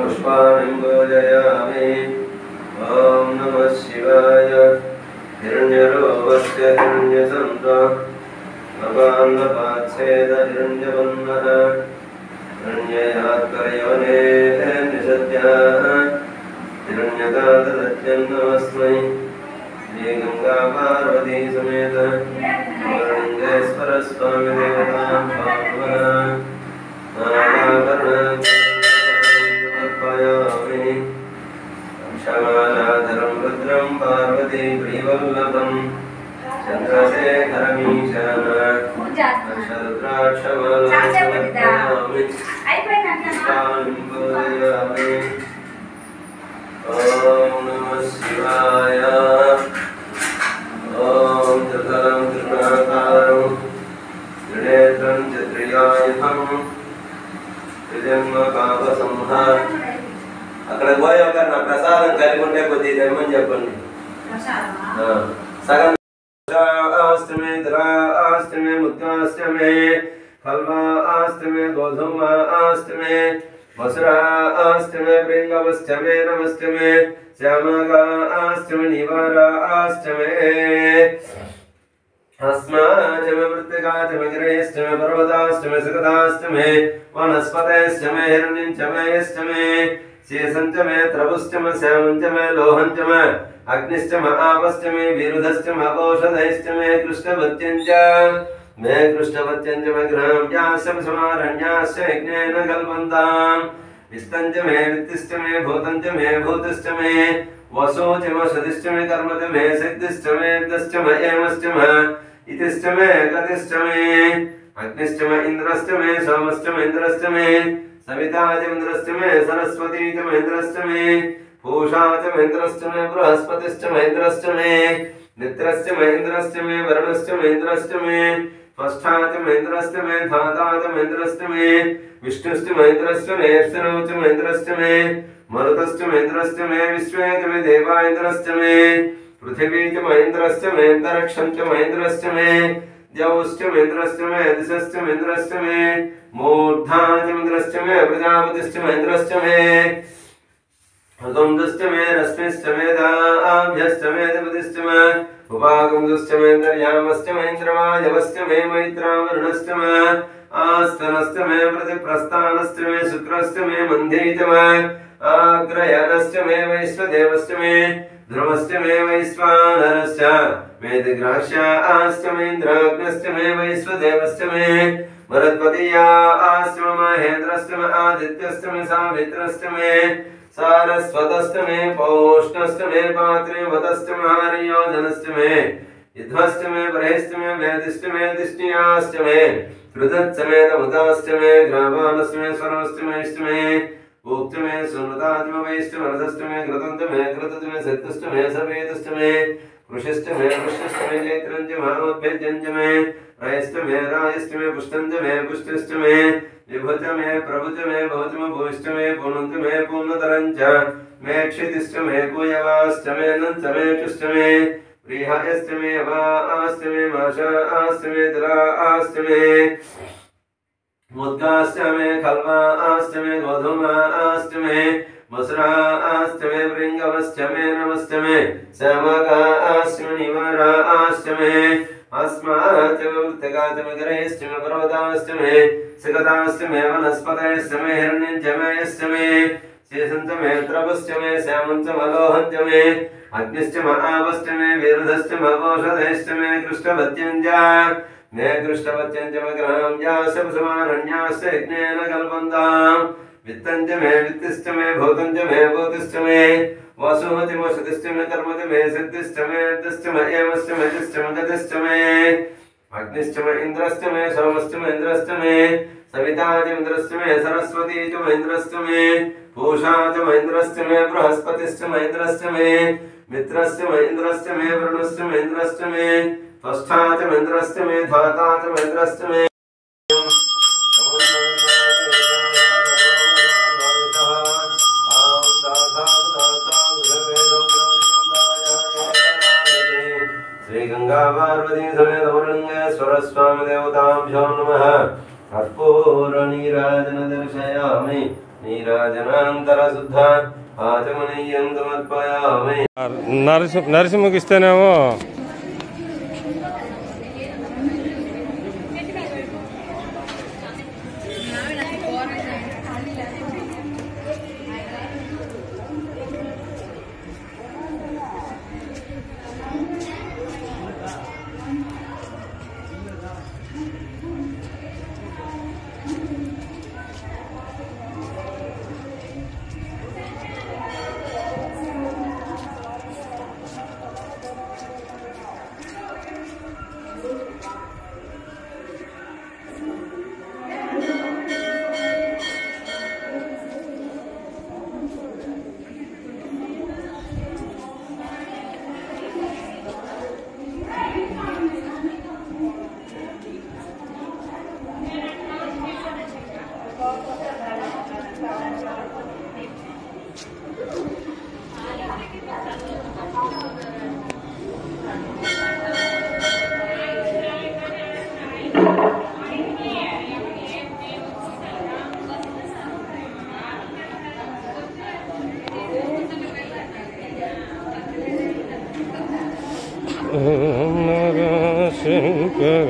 पुष्पाणि पूजयामि। ॐ नमः शिवाय। हिरण्यरूपस्य हिरण्यसंज्ञः भगवान्नपाच्छेद हिरण्यवह्नः हिरण्ययात्करयोनेः निषद्याः हिरण्यकान्तदत्यं नमस्मै। श्रीगंगा पार्वती समेत हिरण्येश्वर स्वामी देवतां समर्पयामि। क्षमालाधरं रुद्रं पार्वती प्रियवल्लभं चन्द्रशेखरमीशान अक्षरुद्राक्षमालां समर्पयामि। पुष्पाणि पूजयामि। ॐ नमः शिवाय। ॐ त्रितलं त्रिगुणाकारं त्रिनेत्रं चतुर्यायुधं त्रिजन्मपापसंहार। అక్కడికి పోయి ఒక నా ప్రసాదం కలిగి ఉంటే కొద్దిగా తెమ్మని చెప్పండి. సగం ఆస్తమే ద్రా ఆస్తమే ముద్గాస్తమే హల్వా ఆస్తమే గోధుమ ఆస్తమే మసురా ఆస్తమే ప్రింగవస్తమే నమస్తమే శ్యామగా ఆస్తమే నివారా ఆస్తమే अस्माचमे वृत्तिकाचमे गिरेश्चमे पर्वताश्चमे सुखदाश्चमे वनस्पतेश्चमे हिरण्यंचमे यश्चमे शेषंचमे त्रपुश्चमे श्यामंचमे लोहंचमे अग्निश्चमे आपश्चमे विरुधश्चमे औषधैश्चमे कृष्णवत्यंच मे कृष्णवत्यंचमे ग्रहाम्याश्चम समारण्याश्च यज्ञेन कल्पन्ताम् विस्तंचमे वित्तिश्चमे भूतंचमे भूतश्चमे वसोचमे सदिश्चमे कर्मचमे सिद्धिश्चमे दश्चमे एमश्चमे इतिश्चमे गतिश्चमे अग्निश्चमे इंद्रश्चमे सोमश्चमे इंद्रश्चमे सविताचमेन्द्रश्चमे सरस्वतीचमे इंद्रश्चमे पूषाचमे इंद्रश्चमे बृहस्पतिश्चमे इंद्रश्चमे मित्रश्चमे इंद्रश्चमे वरुणश्चमे इंद्रश्चमे षष्ठाचमे इंद्रश्चमे धाताचमे इंद्रश्चमे विष्णुश्चमे इंद्रश्चमे षष्ठनवचमे इंद्रश्चमे मरुतश्चमे इंद्रश्चमे विश्वेचमे देवा इंद्रश्चमे पृथिवीचमे इंद्रश्चमे अंतरिक्षंचमे इंद्रश्चमे द्यौश्चमे इंद्रश्चमे दिशश्चमे इंद्रश्चमे मूर्धाचमे इंद्रश्चमे प्रजापतिश्चमे इंद्रश्चमे अगमदश्चमे रश्मिश्चमे दाभ्यश्चमे दिपतिश्चमे उपागमदश्चमे अंतर्यामश्चमे इंद्रवायवश्चमे मैत्रावरुणश्चमे आस्तनश्चमे प्रतिप्रस्थानश्चमे शुक्रश्चमे मन्धीचमे आग्रयणश्चमे वैश्वदेवश्चमे ध्रुवश्चमे वैश्वानरश्च मेदिग्राह्याश्चमे इन्द्राग्नश्चमे वैश्वदेवश्चमे मरुत्पतीया आश्चमे महेन्द्रश्चमे आदित्यश्चमे सावित्रश्चमे सारस्वतश्चमे पौष्णश्चमे पात्रे वतश्चमे हरियोजनश्चमे युध्वश्चमे बृहश्चमे वेदिश्चमे दिष्टियाश्चमे कृतश्चमे तमुदाश्चमे ग्रावानश्चमे स्वरश्चमे भोक्तमे सुनृतात्म वैष्णवरसश्चमे कृतन्तमे कृततमे सत्यश्चमे सवेदश्चमे कृषश्चमे कृष्णश्चमे चैत्रञ्चमावद्भ्यञ्चमे रयश्चमे रायश्चमे पुष्टञ्चमे पुष्टश्चमे विभुतमे प्रभुतमे भवतमे भूष्टमे पूर्णन्तमे पूर्णतरञ्च मे क्षितिश्चमे कुयवाश्चमे नन्तमे चुष्टमे प्रियायश्चमे वा आश्चमे माशा आश्चमे दरा आश्चमे मुद्गाश्चमे खल्वा आश्चमे गोधूमा आश्चमे मसुरा आश्चमे प्रिंगवश्चमे नमश्चमे श्यामका आश्चमे निवारा आश्चमे अस्माचमे वृत्तिकाचमे गिरेश्चमे पर्वताश्चमे सिकताश्चमे वनस्पतयश्चमे हिरण्यंचमे यश्चमे शेषंचमे त्रपश्चमे श्यामंचमे लोहंचमे अग्निश्चमे आपश्चमे विरुधश्चमे औषधैश्चमे कृष्णवत्यंच मे कृष्णवत्यंचमे ग्रहाम्याश्च समारण्याश्च यज्ञेन कल्पन्ताम् वित्तंचमे वित्तिश्चमे भूतंचमे भूतिश्चमे वसुमतिमे सतिश्चमे कर्मचमे सिद्धिश्चमे दश्चमे एमश्चमे यश्चमे गतिश्चमे अग्निश्चमे इंद्रश्चमे सोमश्चमे इंद्रश्चमे सविताचमेन्द्रश्चमे सरस्वतीचमे इंद्रश्चमे पूषाचमे इंद्रश्चमे बृहस्पतिश्चमे इंद्रश्चमे मित्रश्चमे इंद्रश्चमे वरुणश्चमे इंद्रश्चमे षष्ठाचमे इंद्रश्चमे धाताचमे इंद्रश्चमे श्रीगंगा पार्वती समेत वरुणेश्वर स्वामी देवताभ्यो नमः कर्पूर नीराजन दर्शयामि నీరాజనానంతర శుద్ధ ఆచమనీయం సమర్పయామి. నరసింహకి ఇస్తేనేమో శంకర